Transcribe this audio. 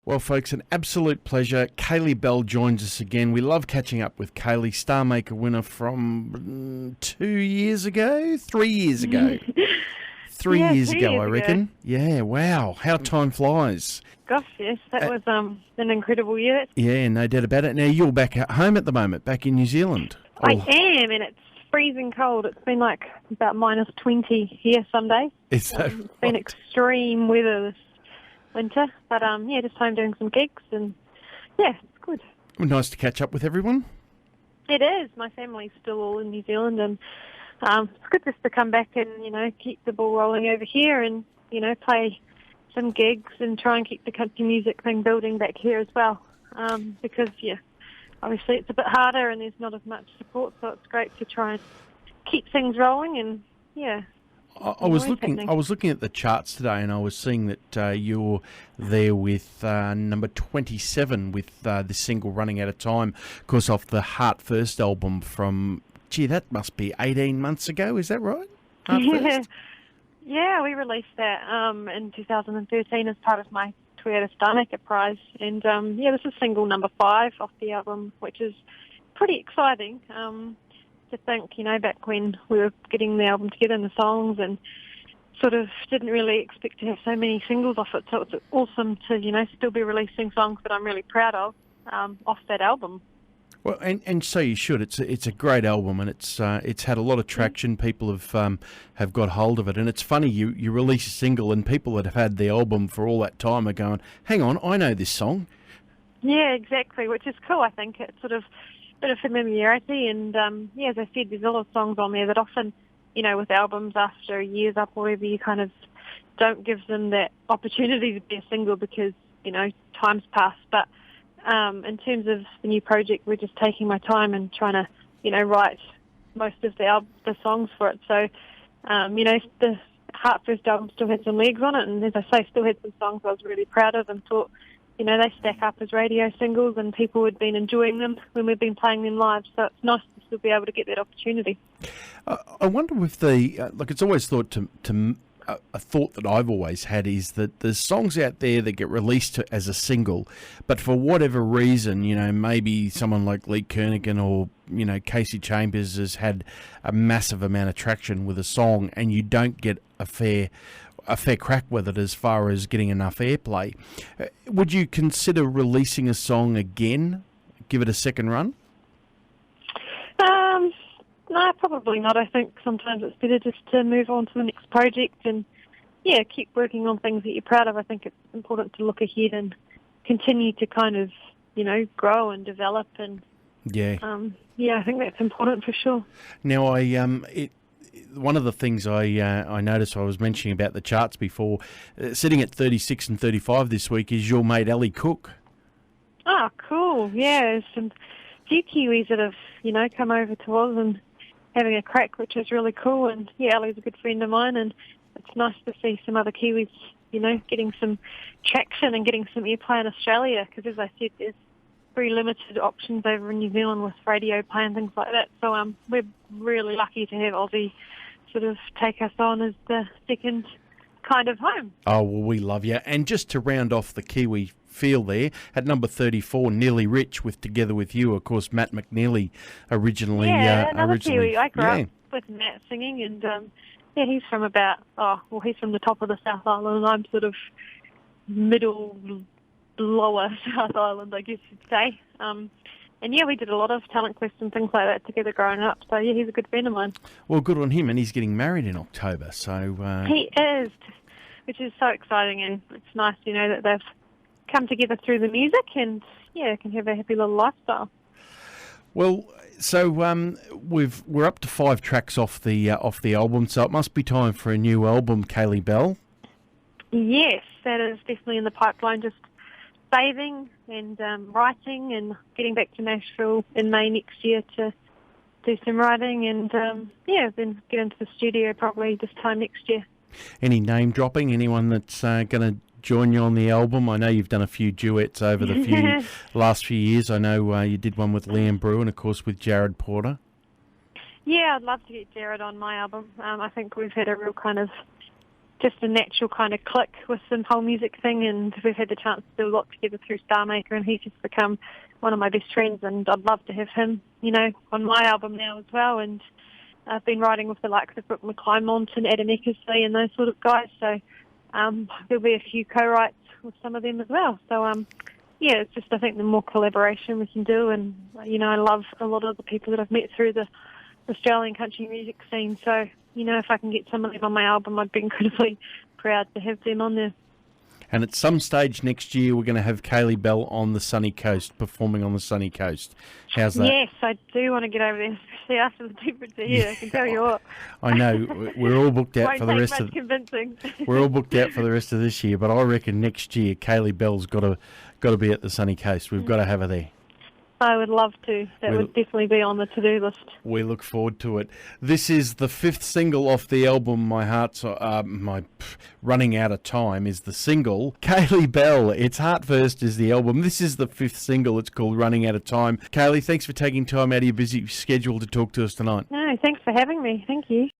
Well, folks, an absolute pleasure. Kaylee Bell joins us again. We love catching up with Kaylee, Star Maker winner from 2 years ago, 3 years ago. Three Yeah, years 2 ago, years I ago. reckon. Yeah, wow. How time flies. Gosh, yes, that was an incredible year. Yeah, no doubt about it. Now, you're back at home at the moment, back in New Zealand. I am, and it's freezing cold. It's been like about minus 20 here some days. Is that It's been extreme weather this winter, but yeah, just home doing some gigs, and yeah, it's good. Nice to catch up with everyone. It is. My family's still all in New Zealand, and it's good just to come back and, keep the ball rolling over here and, play some gigs and try and keep the country music thing building back here as well. Because, yeah, obviously it's a bit harder and there's not as much support, so it's great to try and keep things rolling and, yeah. I was looking at the charts today, and I was seeing that you're there with number 27 with this single Running Out of Time, of course, off the Heart First album from, that must be 18 months ago, is that right? Heart First? Yeah, we released that in 2013 as part of my Toyota Star Maker Prize, and this is single number 5 off the album, which is pretty exciting. To think, back when we were getting the album together and the songs, and sort of didn't really expect to have so many singles off it. So it's awesome to, still be releasing songs that I'm really proud of off that album. Well, and so you should. It's a great album, and it's had a lot of traction. People have got hold of it, and it's funny you release a single, and people that have had the album for all that time are going, "Hang on, I know this song." Yeah, exactly, which is cool. I think it's sort of bit of familiarity, and as I said, there's a lot of songs on there that often, with albums after a year's up or whatever, you kind of don't give them that opportunity to be a single because, time's passed. But in terms of the new project, we're just taking my time and trying to, write most of the songs for it. So, the Heart First album still had some legs on it, and as I say, still had some songs I was really proud of and thought, they stack up as radio singles and people had been enjoying them when we've been playing them live. So it's nice to still be able to get that opportunity. I wonder if it's always thought a thought that I've always had is that there's songs out there that get released as a single, but for whatever reason, maybe someone like Lee Kernaghan or, Casey Chambers has had a massive amount of traction with a song and you don't get a fair crack with it as far as getting enough airplay. Would you consider releasing a song again? Give it a second run? No, probably not. I think sometimes it's better just to move on to the next project and, keep working on things that you're proud of. I think it's important to look ahead and continue to kind of, grow and develop. And I think that's important for sure. Now, one of the things I noticed, I was mentioning about the charts before, sitting at 36 and 35 this week is your mate Ali Cook. Oh, cool. Yeah, there's some few Kiwis that have, come over to us and having a crack, which is really cool. And, Ali's a good friend of mine, and it's nice to see some other Kiwis, getting some traction and getting some airplay in Australia, because, as I said, there's very limited options over in New Zealand with radio play and things like that. So we're really lucky to have Aussie sort of take us on as the second kind of home. Oh, well, we love you. And just to round off the Kiwi feel there, at number 34, Nearly Rich with Together With You, of course, Matt McNeely originally. Yeah, another Kiwi. I grew up with Matt singing, and he's from he's from the top of the South Island, and I'm sort of lower South Island, I guess you'd say. And we did a lot of talent quests and things like that together growing up. So he's a good friend of mine. Well, good on him, and he's getting married in October. So he is, which is so exciting, and it's nice, that they've come together through the music, and can have a happy little lifestyle. Well, so we're up to 5 tracks off the album, so it must be time for a new album, Kaylee Bell. Yes, that is definitely in the pipeline. Just saving and writing and getting back to Nashville in May next year to do some writing and, then get into the studio probably this time next year. Any name dropping? Anyone that's going to join you on the album? I know you've done a few duets over the last few years. I know you did one with Liam Brew and, of course, with Jared Porter. Yeah, I'd love to get Jared on my album. I think we've had a real kind of just a natural kind of click with the whole music thing, and we've had the chance to do a lot together through Star Maker, and he's just become one of my best friends, and I'd love to have him, on my album now as well. And I've been writing with the likes of Brooke McClymont and Adam Eckersley and those sort of guys, so there'll be a few co-writes with some of them as well. So, it's just, I think, the more collaboration we can do, and, I love a lot of the people that I've met through the Australian country music scene, so, if I can get some of them on my album, I'd be incredibly proud to have them on there. And at some stage next year, we're going to have Kaylee Bell on the sunny coast, performing on the sunny coast. How's that? Yes, I do want to get over there, especially after the temperature here. I can tell you what. I know we're all booked out for the rest of. Convincing. We're all booked out for the rest of this year, but I reckon next year Kaylee Bell's got to be at the sunny coast. We've got to have her there. I would love to. That would definitely be on the to-do list. We look forward to it. This is the 5th single off the album. My Running Out of Time is the single. Kaylee Bell, It's Heart First is the album. This is the 5th single. It's called Running Out of Time. Kaylee, thanks for taking time out of your busy schedule to talk to us tonight. No, thanks for having me. Thank you.